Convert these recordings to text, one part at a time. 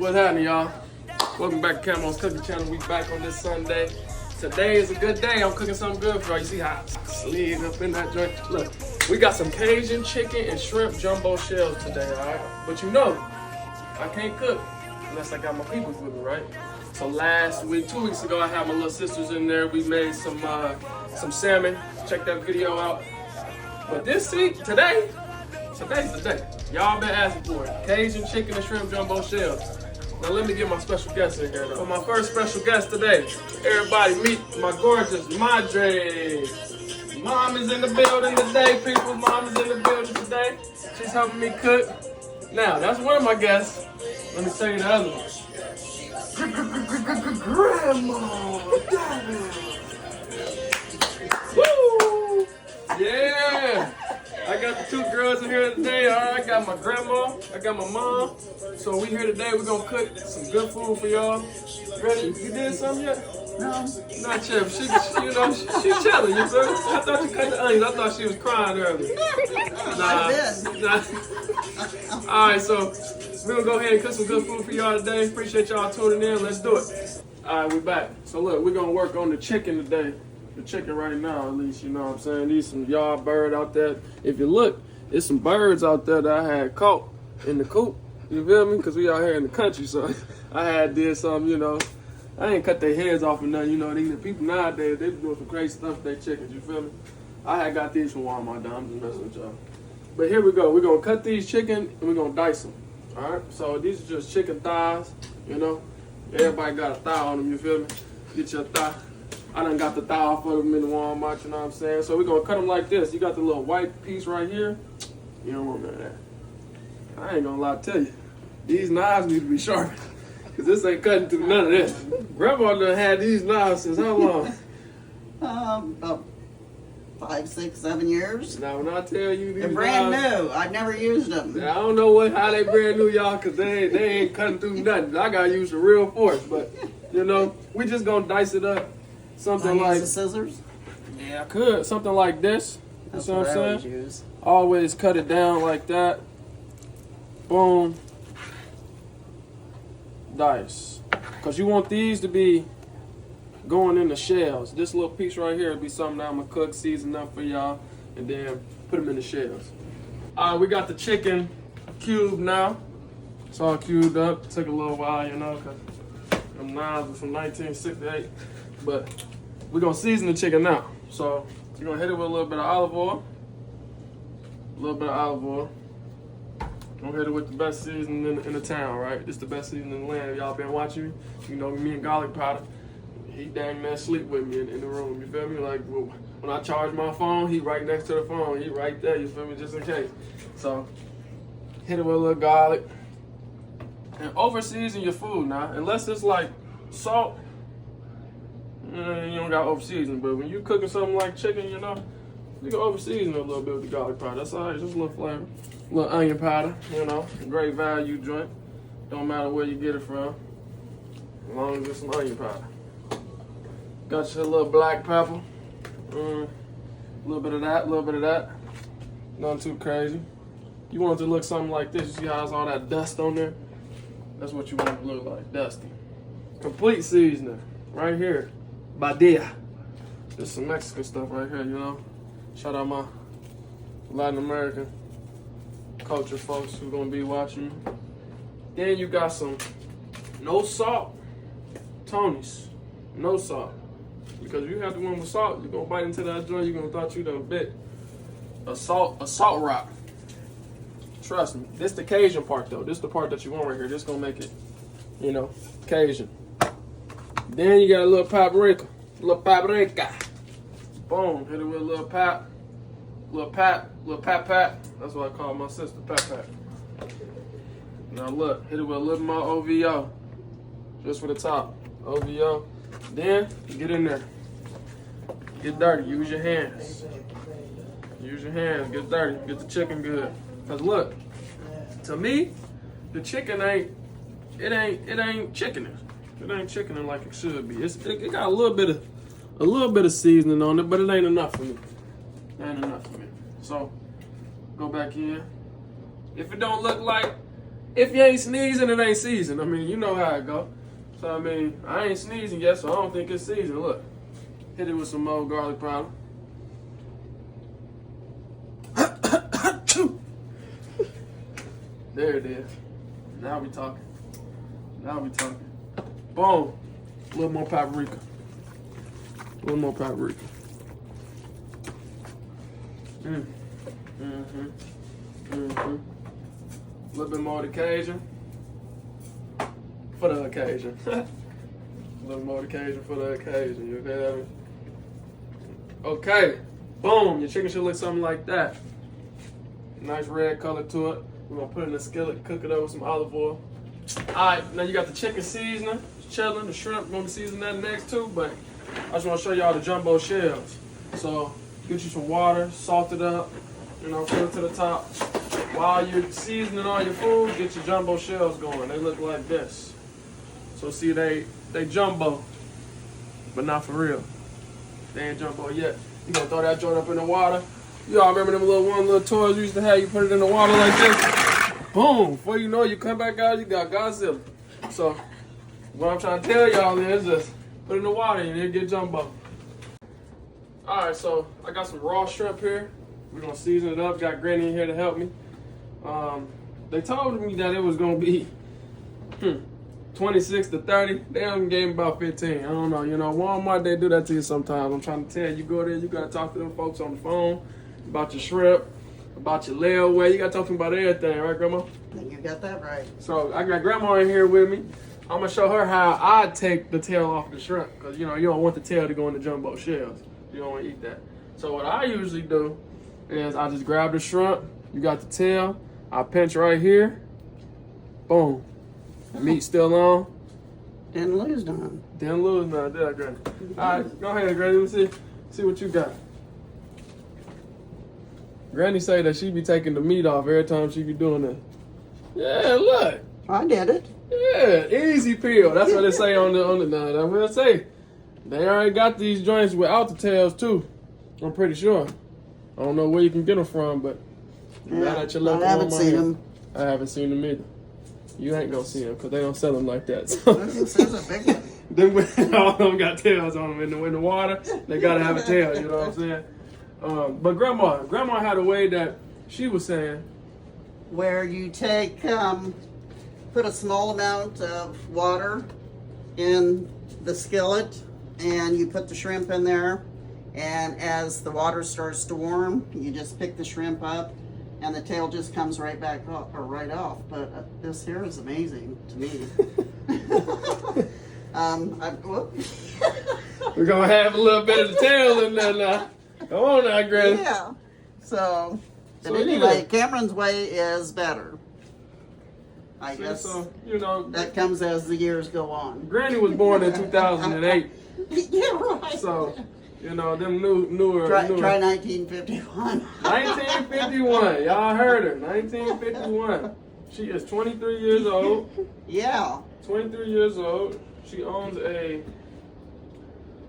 What's happening, y'all? Welcome back to Camo's Cooking Channel. We back on this Sunday. Today is a good day. I'm cooking something good for y'all. You see how I slid up in that joint? Look, we got some Cajun chicken and shrimp jumbo shells today, all right? But you know, I can't cook unless I got my peoples with me, right? So last week, 2 weeks ago, I had my little sisters in there. We made some salmon. Check that video out. But this week, today's the day. Y'all been asking for it. Cajun chicken and shrimp jumbo shells. Now let me get my special guest in here though. For my first special guest today, everybody meet my gorgeous Madre. Mom is in the building today, people. Mom is in the building today. She's helping me cook. Now, that's one of my guests. Let me tell you the other one. Grandma! Woo! Yeah! I got the two girls in here today, all right? I got my grandma, I got my mom. So we here today, we're gonna cook some good food for y'all. Ready? You did something yet? No. Not yet. She chilling, you feel me? I thought you cut the onions. I thought she was crying earlier. Nah. All right, so we're gonna go ahead and cook some good food for y'all today. Appreciate y'all tuning in. Let's do it. All right, we're back. So look, we're gonna work on the chicken today. The chicken right now, at least, you know what I'm saying? These some yard bird out there. If you look, it's some birds out there that I had caught in the coop. You feel me? Because we out here in the country, so I did some, you know. I ain't cut their heads off or nothing, you know. These people nowadays, they be doing some crazy stuff with their chickens, you feel me? I had got these from Walmart, though. I'm just messing with y'all. But here we go. We're going to cut these chicken and we're going to dice them. All right? So these are just chicken thighs, you know. Everybody got a thigh on them, you feel me? Get your thigh. I done got the thigh off of them in the Walmart, you know what I'm saying? So we're going to cut them like this. You got the little white piece right here. You don't want none of that. I ain't going to lie to you. These knives need to be sharpened. Because this ain't cutting through none of this. Grandma done had these knives since how long? About 5, 6, 7 years. Now, when I tell you these They're brand knives, new. I've never used them. I don't know how they brand new, y'all, because they ain't cutting through nothing. I got to use the real force. But, you know, we just going to dice it up. Something I like use the scissors. Yeah, I could. Something like this. That's You know what what I I'm always saying? use. Always cut it down like that. Boom. Dice. Because you want these to be going in the shells. This little piece right here will be something that I'm going to cook, season up for y'all, and then put them in the shells. All right, we got the chicken cubed now. It's all cubed up. Took a little while, you know, because them knives were from 1968. But we're going to season the chicken now. So you're going to hit it with a little bit of olive oil. A little bit of olive oil. I'm hit it with the best seasoning in the town, right? This is the best seasoning in the land. If y'all been watching me, you know me and garlic powder. He dang man sleep with me in the room, you feel me? Like, well, when I charge my phone, he right next to the phone. He right there, you feel me, just in case. So, hit it with a little garlic. And over season your food now. Unless it's like salt, you don't got over season. But when you cooking something like chicken, you know, you can over season it a little bit with the garlic powder. That's all right, just a little flavor. A little onion powder, you know, great value joint. Don't matter where you get it from, as long as it's some onion powder. Got your little black pepper. A little bit of that, a little bit of that. Nothing too crazy. You want it to look something like this. You see how there's all that dust on there? That's what you want it to look like, dusty. Complete seasoning, right here. Badia. There's some Mexican stuff right here, you know. Shout out my Latin American culture folks who gonna be watching me. Then you got some no salt Tony's. No salt. Because if you have the one with salt, you're gonna bite into that joint, you're gonna thought you done bit a salt rock. Trust me. This the Cajun part though. This the part that you want right here. This gonna make it, you know, Cajun. Then you got a little paprika. Boom. Hit it with a little pap. Little pat. That's what I call my sister, pat. Now look, hit it with a little more OVO. Just for the top. OVO. Then, get in there. Get dirty. Use your hands. Use your hands. Get dirty. Get the chicken good. Cause look, to me, the chicken ain't chickening. It ain't chickening like it should be. It got a little bit of seasoning on it, but it ain't enough for me. It ain't enough for me. So, go back in. If it don't look like if you ain't sneezing, it ain't seasoned. I mean, you know how it go. So I mean, I ain't sneezing yet, so I don't think it's seasoned. Look, hit it with some more garlic powder. There it is. Now we talking. Now we talking. Boom. A little more paprika. A little more paprika. A little bit more of the Cajun. For the occasion. A little more of the Cajun for the occasion. You okay with me? Okay. Boom. Your chicken should look something like that. Nice red color to it. We're gonna put it in a skillet, cook it up with some olive oil. Alright, now you got the chicken seasoning, it's chilling, the shrimp, we're gonna season that next too, but I just wanna show y'all the jumbo shells. So get you some water, salt it up, you know, fill it to the top. While you're seasoning all your food, get your jumbo shells going. They look like this. So see, they jumbo, but not for real. They ain't jumbo yet. You gonna throw that joint up in the water. You all remember them little toys we used to have? You put it in the water like this. Boom. Before you know it, you come back out, you got Godzilla. So what I'm trying to tell y'all is just put it in the water and it'll get jumbo. Alright, so I got some raw shrimp here. We're gonna season it up. Got Granny in here to help me. They told me that it was gonna be 26 to 30. They only gave me about 15. I don't know. You know, Walmart, they do that to you sometimes. I'm trying to tell you, you go there, you gotta talk to them folks on the phone about your shrimp, about your layaway. You gotta talk to them about everything, right, Grandma? You got that right. So I got Grandma in here with me. I'm gonna show her how I take the tail off the shrimp, because you know you don't want the tail to go in the jumbo shells. You don't want to eat that. So what I usually do is I just grab the shrimp. You got the tail. I pinch right here. Boom. Meat still on. Didn't lose none. Didn't lose none, did I, Granny? All right, go ahead, Granny. Let me see what you got. Granny say that she be taking the meat off every time she be doing that. Yeah, look. I did it. Yeah, easy peel. That's what they say on the now. I'm gonna say they already got these joints without the tails too. I'm pretty sure. I don't know where you can get them from, but now that you left I haven't seen them. I haven't seen them either. You ain't gonna see them because they don't sell them like that. So. There's a big one. All of them got tails on them in the water. They gotta have a tail. You know what I'm saying? But grandma had a way that she was saying, where you take, put a small amount of water in the skillet and you put the shrimp in there, and as the water starts to warm, you just pick the shrimp up and the tail just comes right back off, or right off. But this here is amazing to me. we're gonna have a little bit of the tail in there now. Come on now, Granny. Yeah. So So, anyway, yeah. Cameron's way is better. I guess So, you know, that comes as the years go on. Granny was born in 2008. Yeah, right. So, you know, them newer. Try 1951. 1951. Y'all heard her. 1951. She is 23 years old. Yeah. 23 years old. She owns a.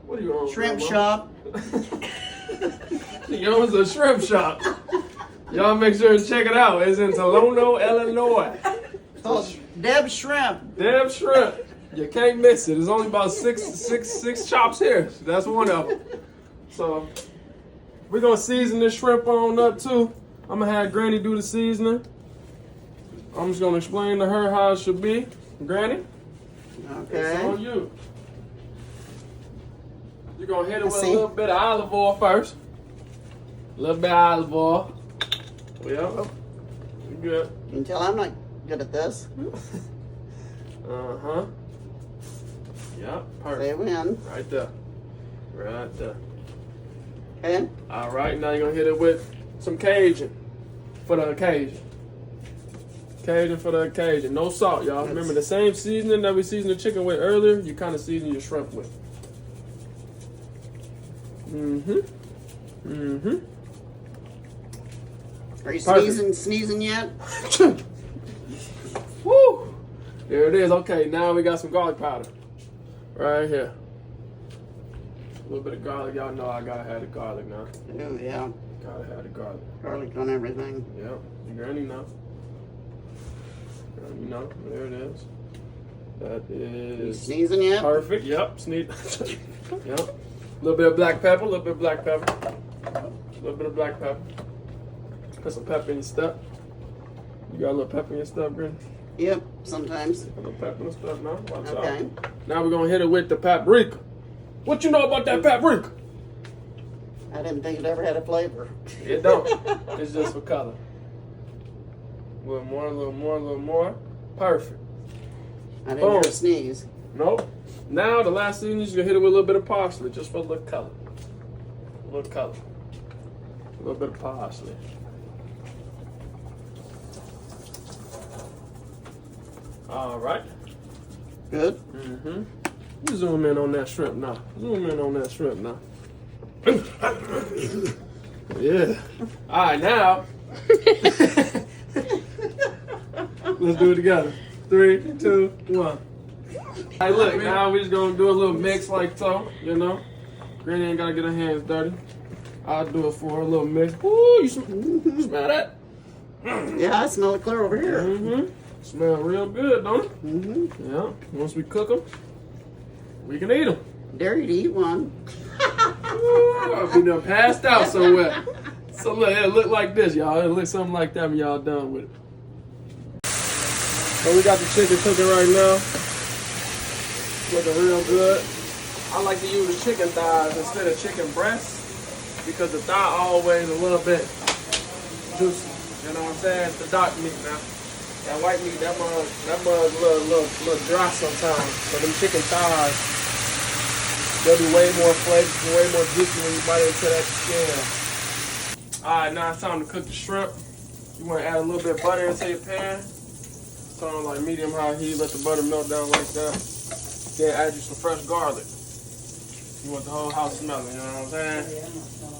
What do you own? Shrimp Grandma? shop. She owns a shrimp shop. Y'all make sure to check it out. It's in Tolono, Illinois. Called Deb Shrimp. Damn shrimp. You can't miss it. There's only about six shops here. That's one of them. So we're gonna season this shrimp on up too. I'm gonna have Granny do the seasoning. I'm just gonna explain to her how it should be. Granny, it's on Okay. you. You're gonna hit it with Let's a see. little bit of olive oil first. A little bit of olive oil. Yeah. You good. You can tell I'm not good at this. Uh-huh. Yeah, They perfect. win. Right there. Right there. Okay. All right, now you're gonna hit it with some Cajun for the occasion. Cajun for the occasion. No salt, y'all. Remember the same seasoning that we seasoned the chicken with earlier, you kind of season your shrimp with. Are you Perfect. sneezing yet? Woo! There it is. Okay, now we got some garlic powder. Right here. A little bit of garlic. Y'all know I gotta have the garlic now. Oh yeah. Gotta have the garlic. Garlic on everything. Yep. You already know. You know, there it is. That You is sneezing yet? perfect. Yep, sneeze. Yep. A little bit of black pepper, a little bit of black pepper. A little bit of black pepper. Put some pepper in your stuff. You got a little pepper in your stuff, Granny? Yep, sometimes. A little pepper and stuff now. Watch Okay. out. Now we're gonna hit it with the paprika. What you know about that paprika? I didn't think it ever had a flavor. It don't. It's just for color. A little more, a little more, a little more. Perfect. I didn't hear a sneeze. Nope. Now the last thing is you're gonna hit it with a little bit of parsley, just for a little color. A little color. A little bit of parsley. All right. Good. Mm-hmm. You zoom in on that shrimp now. Zoom in on that shrimp now. Yeah. All right, now. Let's do it together. 3, 2, 1. Hey, look, now we just gonna do a little mix like so, you know. Granny ain't gotta get her hands dirty. I'll do it for her, a little mix. Ooh, you smell that? Yeah, I smell it clear over here. Mm-hmm. Smell real good, don't it? Mm-hmm. Yeah. Once we cook them, we can eat them. Dare you to eat one. I'll be done passed out somewhere. So look, it'll look like this, y'all. It'll look something like that when y'all done with it. So we got the chicken cooking right now. Looking real good. I like to use chicken thighs instead of chicken breasts because the thigh always a little bit juicy. You know what I'm saying? It's the dark meat now. That white meat, that mug a little dry sometimes. So them chicken thighs, they'll be way more flavorful, way more juicy when you bite into that skin. Alright, now it's time to cook the shrimp. You want to add a little bit of butter into your pan. It's on like medium high heat, let the butter melt down like that. Then add you some fresh garlic. You want the whole house smelling, you know what I'm saying?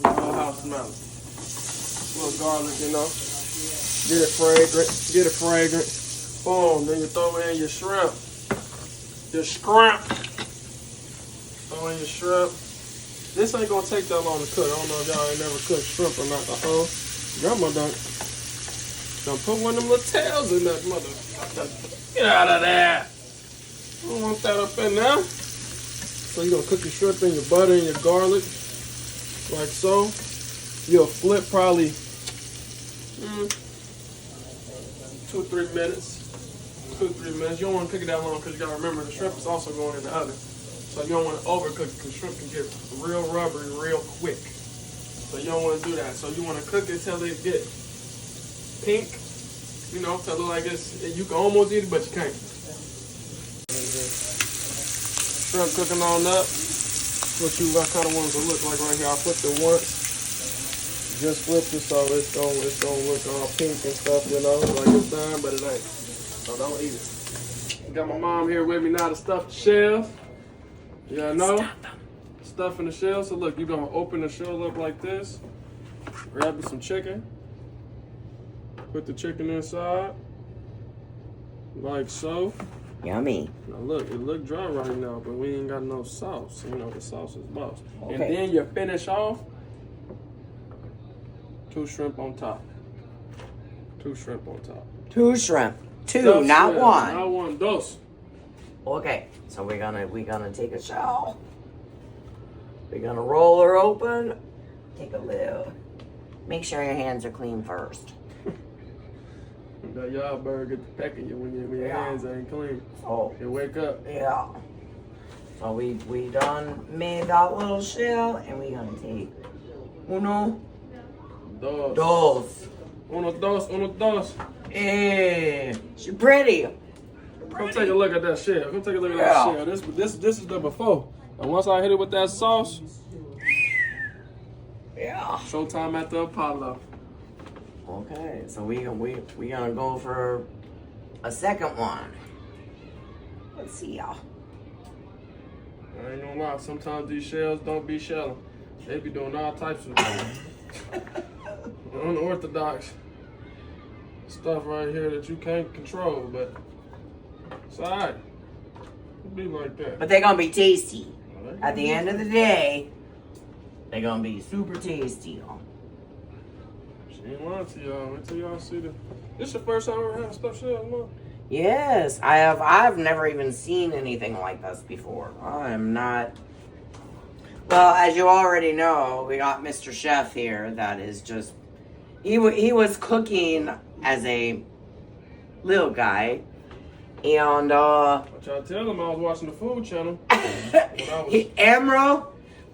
The whole house smelling. A little garlic, you know. Get it fragrant, get it fragrant. Boom, then you throw in your shrimp. Your shrimp. Throw in your shrimp. This ain't gonna take that long to cook. I don't know if y'all ain't never cooked shrimp or not. Grandma done put one of them little tails in that mother. Get out of there. I don't want that up in there. So you're gonna cook your shrimp in your butter and your garlic, like so. You'll flip probably 2-3 minutes. 2-3 minutes. You don't want to cook it that long because you gotta remember the shrimp is also going in the oven. So you don't want to overcook it because shrimp can get real rubbery real quick. So you don't want to do that. So you want to cook it until it get pink. You know, till it look like it's, you can almost eat it, but you can't. Shrimp cooking on up. What kind of ones it look like right here. I flipped it once. Just flipped it so it's gonna look all pink and stuff, you know, like it's done, but it ain't. So don't eat it. Got my mom here with me now to stuff the shells. Yeah, know? Stuffing the shell. So look, you're gonna open the shell up like this. Grab you some chicken. Put the chicken inside. Like so. Yummy. Now look, it look dry right now, but we ain't got no sauce. You know, the sauce is boss. Okay. And then you finish off 2 shrimp on top. 2 shrimp on top. 2 shrimp. 2, Stuffed not shell, 1. Not 1, dos. Okay, so we're gonna take a shell. We're gonna roll her open. Take a lid. Make sure your hands are clean first. That y'all bird get to pecking you when your hands ain't clean. Oh, You wake up. yeah. So we done made that little shell, and we gonna take uno, Dos. dos. Uno, dos, uno, dos. Eh, she pretty. Come take a look at that shell. Come take a look at Yeah. that shell. This is the before. And once I hit it with that sauce, Yeah. showtime at the Apollo. Okay, so we gonna go for a second one. Let's see y'all. I ain't gonna lie, sometimes these shells don't be shelling. They be doing all types of unorthodox stuff right here that you can't control, but it's alright. It be like that. But they're gonna be tasty. At the end of the day, they're gonna be super tasty. She ain't lying to y'all. Wait till y'all see the. This your first time ever having stuffed shells, man? Yes, I have. I've never even seen anything like this before. I am not. Well, as you already know, we got Mr. Chef here. That is just. He was cooking as a little guy, and I tried to tell him I was watching the Food Channel. Emerald,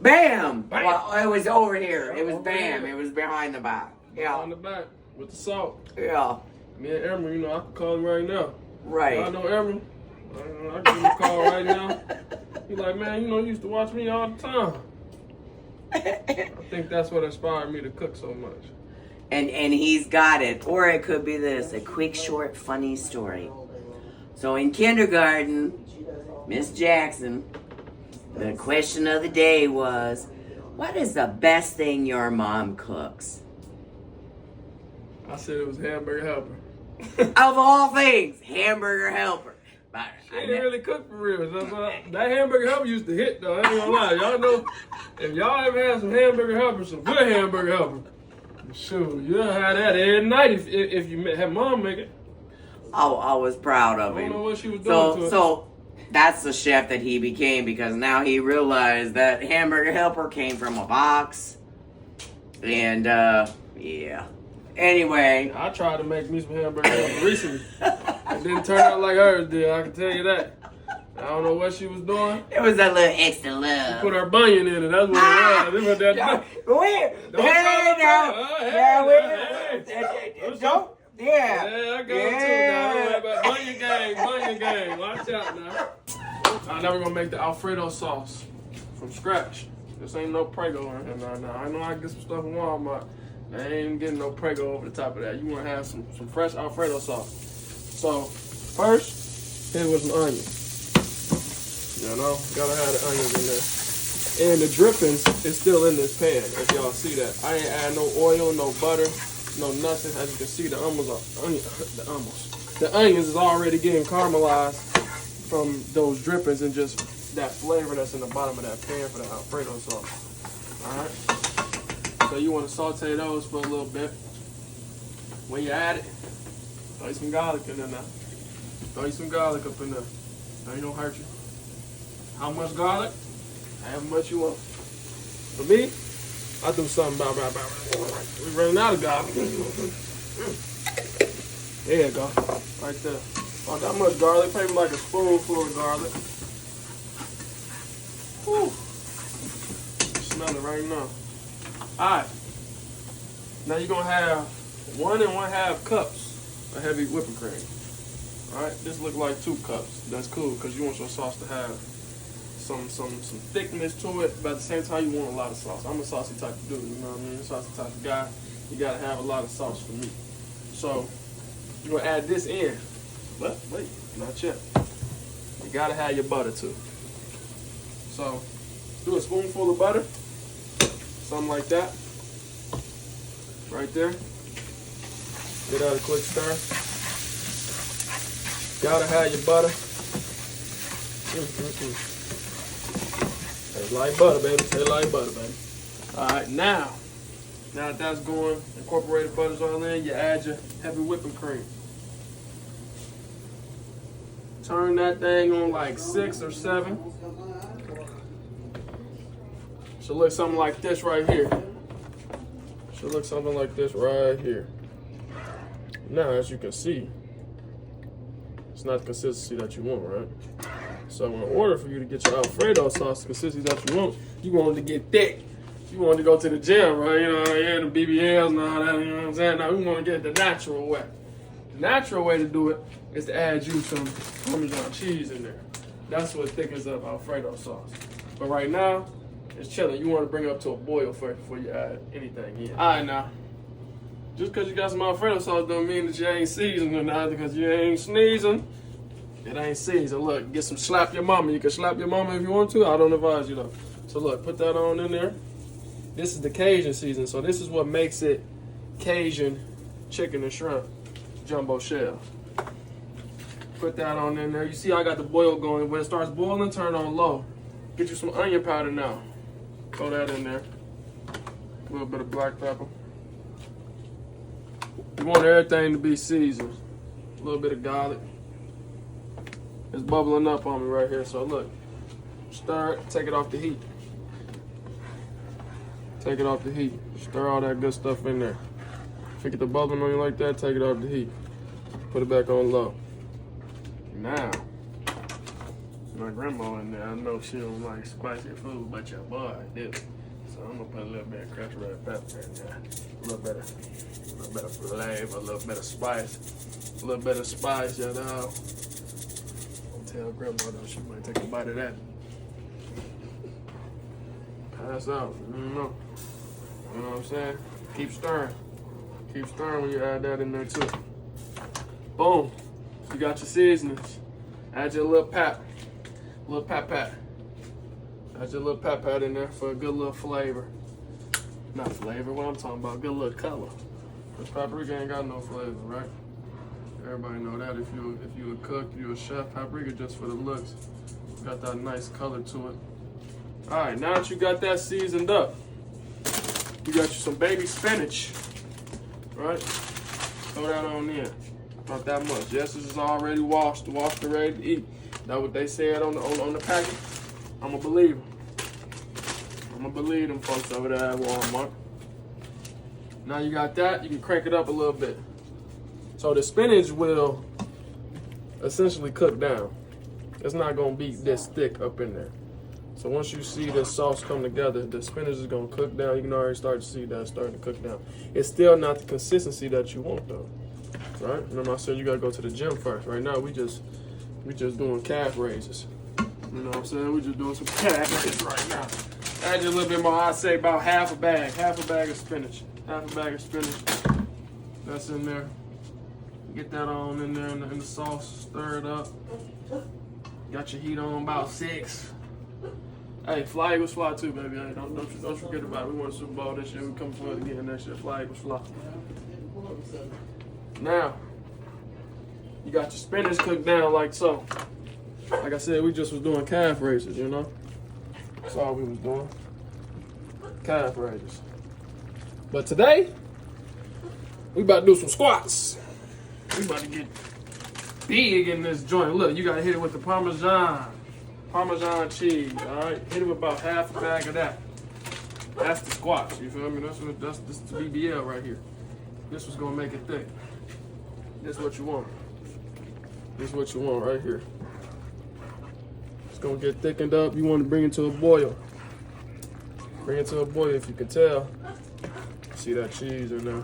bam! Bam. Well, it was over here. It was Over bam. here. It was behind the back. Yeah, On the back with the salt. yeah, Me and Emerald, you know, I can call him right now. right. I know Emerald. I give him a call right now. He's like, man, you know, you used to watch me all the time. I think that's what inspired me to cook so much. And he's got it. Or it could be this, a quick, short, funny story. So in kindergarten, Miss Jackson, the question of the day was, what is the best thing your mom cooks? I said it was Hamburger Helper. Of all things, hamburger helper. But She didn't really cook for real. That Hamburger Helper used to hit though. I ain't gonna lie. Y'all know, if y'all ever had some Hamburger Helper, some good Hamburger Helper, shoot, you'll have that every night if you had mom make it. I was proud of I don't him. know what she was doing to it. So that's the chef that he became, because now he realized that hamburger helper came from a box. And yeah. Anyway, I tried to make me some Hamburger Helper recently. It didn't turn out like hers did, I can tell you that. I don't know what she was doing. it was that little extra love. Put her bunion in it, that's what it was. It was that Where? Don't Hey, talk now. about it. Yeah, Hey. don't. Yeah. Yeah, I got it too now. Don't worry about bunion gang. Watch out now. Now we're gonna make the Alfredo sauce from scratch. This ain't no Prego in here now. I know I get some stuff from Walmart. I ain't getting no Prego over the top of that. You wanna have some fresh Alfredo sauce. So first, here was an onion. You know, gotta have the onions in there. And the drippings is still in this pan, if y'all see that. I ain't add no oil, no butter, no nothing. As you can see, the onions is already getting caramelized from those drippings and just that flavor that's in the bottom of that pan for the Alfredo sauce. Alright? So you want to saute those for a little bit. When you add it, throw you some garlic in there now. Throw you some garlic up in there. That ain't gonna hurt you. How much garlic? However much you want. For me, I do something about we're running out of garlic. There you go. Right there. Not that much garlic, maybe like a spoonful of garlic. Whew. Smell it right now. Alright. Now you're gonna have 1 1/2 cups of heavy whipping cream. Alright, this look like 2 cups. That's cool because you want your sauce to have some thickness to it, but at the same time you want a lot of sauce. I'm a saucy type of dude, you know what I mean? Saucy type of guy. You gotta have a lot of sauce for me. So you're gonna add this in. But wait, not yet. You gotta have your butter too. So do a spoonful of butter. Something like that. Right there. Get out a quick stir. Gotta have your butter. Taste like butter, baby. Taste like butter, baby. Alright, now that that's going, incorporated butter's all in, you add your heavy whipping cream. Turn that thing on like 6 or 7. Should look something like this right here. Should look something like this right here. Now, as you can see, it's not the consistency that you want, right? So in order for you to get your Alfredo sauce the consistency that you want it to get thick. You want to go to the gym, right? You know, yeah, the BBLs and all that, you know what I'm saying? Now we want to get it the natural way. The natural way to do it is to add you some Parmesan cheese in there. That's what thickens up Alfredo sauce. But right now, it's chilling. You want to bring it up to a boil first before you add anything in. All right, now. Just because you got some Alfredo sauce don't mean that you ain't seasoned or not, because you ain't sneezing. It ain't seasoned. Look, get some slap your mama. You can slap your mama if you want to. I don't advise you though. So look, put that on in there. This is the Cajun season, so this is what makes it Cajun chicken and shrimp jumbo shell. Put that on in there. You see I got the boil going. When it starts boiling, turn on low. Get you some onion powder now. Throw that in there. A little bit of black pepper. You want everything to be seasoned. A little bit of garlic. It's bubbling up on me right here. So look, stir it, take it off the heat. Take it off the heat. Stir all that good stuff in there. If you get the bubbling on you like that, take it off the heat. Put it back on low. Now, my grandma in there, I know she don't like spicy food, but your boy do. So I'm gonna put a little bit of crushed red pepper in there. A little better flavor, a little bit of spice. A little bit of spice, you know. Don't tell grandma though, she might take a bite of that. Pass out, you know. You know what I'm saying? Keep stirring. Keep stirring when you add that in there too. Boom. You got your seasonings. Add your little pat. Little pat. Add your little pat in there for a good little flavor. Not flavor, what I'm talking about, good little color. Because paprika ain't got no flavor, right? Everybody know that. If you a cook, you a chef, paprika just for the looks. Got that nice color to it. Alright, now that you got that seasoned up, you got you some baby spinach. Right? Throw that on in. Not that much. Yes, this is already washed and ready to eat. That's what they said on the package. I'm gonna believe them. I'm gonna believe them folks over there at Walmart. Now you got that, you can crank it up a little bit. So the spinach will essentially cook down. It's not gonna be this thick up in there. So once you see the sauce come together, the spinach is gonna cook down. You can already start to see that it's starting to cook down. It's still not the consistency that you want though, right? Remember I said you gotta go to the gym first. Right now we just doing calf raises. You know what I'm saying? We just doing some calf raises right now. Add just a little bit more. I'd say about half a bag of spinach. Half a bag of spinach. That's in there. Get that on in there in the sauce. Stir it up. Got your heat on about 6. Hey, Fly Eagles fly too, baby. Hey, don't forget about it. We won the Super Bowl this year. We come for it again next year. Fly Eagles fly. Now, you got your spinach cooked down like so. Like I said, we just was doing calf raises, you know? That's all we was doing. Calf raises. But today, we about to do some squats. We about to get big in this joint. Look, you gotta hit it with the Parmesan cheese, all right? Hit it with about half a bag of that. That's the squats, you feel me? That's the BBL right here. This was gonna make it thick. This is what you want. This is what you want right here. It's gonna get thickened up. You want to bring it to a boil. Bring it to a boil if you can tell. See that cheese in there.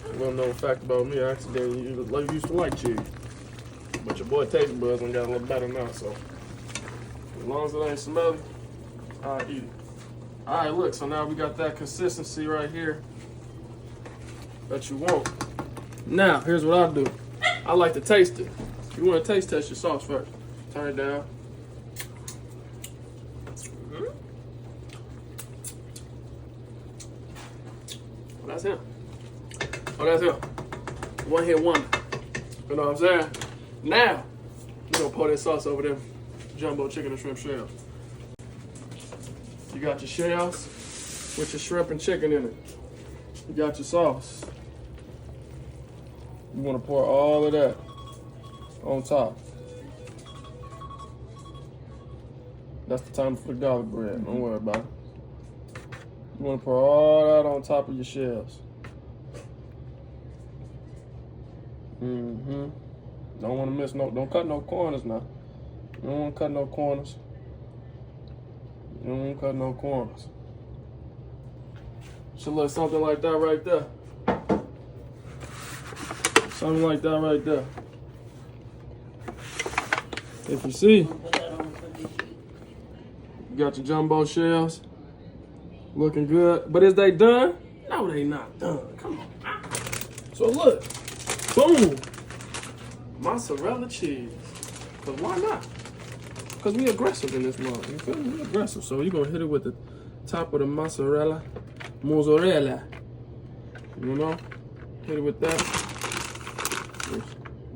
A little known fact about me, I accidentally used to like cheese. But your boy taste buds got a little better now, so as long as it ain't smelly, I'll eat it. Alright, look, so now we got that consistency right here that you want. Now, here's what I do. I like to taste it. You want to taste test your sauce first. Turn it down. Oh, that's him. Oh, that's him. One hit wonder. You know what I'm saying? Now, we're gonna pour that sauce over them jumbo chicken and shrimp shells. You got your shells with your shrimp and chicken in it. You got your sauce. You wanna pour all of that on top. That's the time for the garlic bread. Don't worry about it. You want to pour all that on top of your shells. Don't want to miss no. Don't cut no corners now. You don't want to cut no corners. You don't want to cut no corners. Should look something like that right there. Something like that right there. If you see, you got your jumbo shells. Looking good. But is they done? No, they not done. Come on. So look. Boom. Mozzarella cheese. Because why not? Because we aggressive in this mug. You feel me? We aggressive. So you're going to hit it with the top of the mozzarella. Mozzarella. You know? Hit it with that.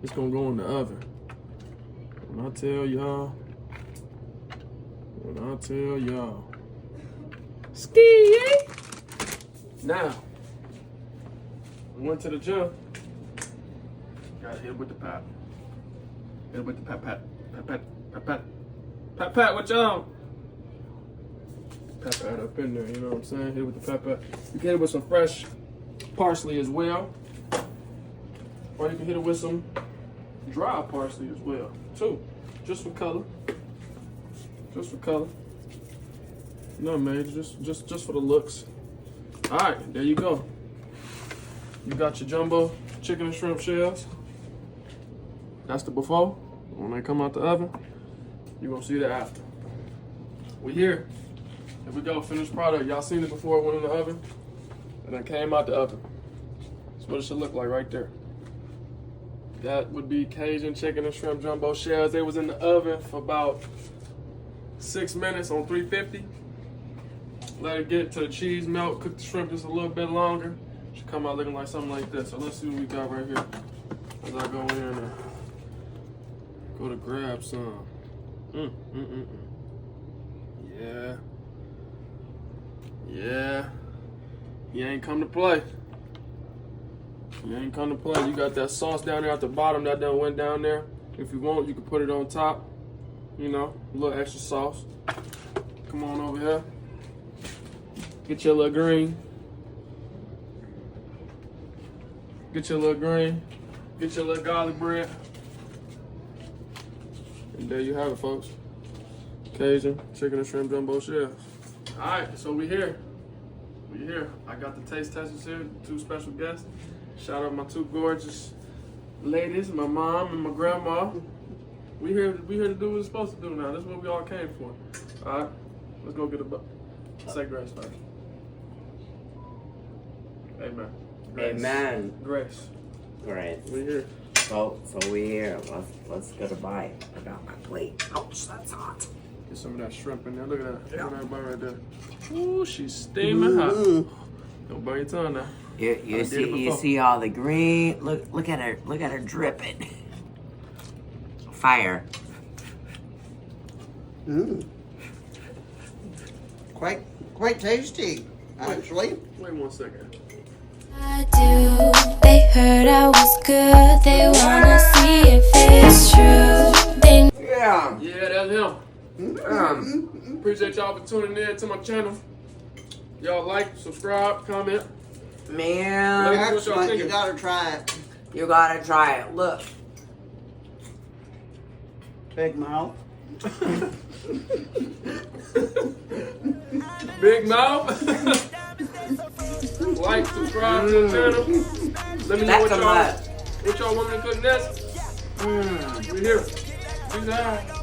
It's going to go in the oven. When I tell y'all. Ski! Now, we went to the gym. Gotta hit with the pop. Hit it with the pat pat. Pat pat. Pat pat. Pat pat, what y'all? Pat pat up in there, you know what I'm saying? Hit it with the pat pat. You can hit it with some fresh parsley as well. Or you can hit it with some dry parsley as well, too. Just for color. Just for color. No, man, just for the looks. All right, there you go. You got your jumbo chicken and shrimp shells. That's the before. When they come out the oven, you're gonna see the after. We here. Here we go, finished product. Y'all seen it before it went in the oven? And then came out the oven. That's what it should look like right there. That would be Cajun chicken and shrimp jumbo shells. They was in the oven for about 6 minutes on 350. Let it get to the cheese melt, cook the shrimp just a little bit longer. Should come out looking like something like this. So let's see what we got right here. As I go in there and go to grab some. Yeah. Yeah. He ain't come to play. You ain't come to play. You got that sauce down there at the bottom that done went down there. If you want, you can put it on top. You know, a little extra sauce. Come on over here. Get your little green. Get your little green. Get your little garlic bread. And there you have it, folks. Cajun chicken and shrimp jumbo shells. All right, so we here. We here. I got the taste testers here, 2 special guests. Shout out my 2 gorgeous ladies, my mom and my grandma. We here to do what we're supposed to do now. This is what we all came for. All right, let's go get a say grace first. Amen. Grace. Amen. Grace. Great. We here. So we here. Let's get a bite. I got my plate. Ouch, that's hot. Get some of that shrimp in there. Look at that. Look at that bite right there. Ooh, she's steaming hot. Don't burn your tongue now. You see all the green. Look at her dripping. Fire. Quite tasty, actually. Wait 1 second. I do. They heard I was good. They wanna see if it's true. They Yeah. Yeah, that's him. Appreciate y'all for tuning in to my channel. Y'all like, subscribe, comment. Man, Excellent. You gotta try it. you gotta try it. Look. Big mouth. Big mouth. Like, subscribe to the channel. Let me know what y'all want me to cook next. We here. Peace out.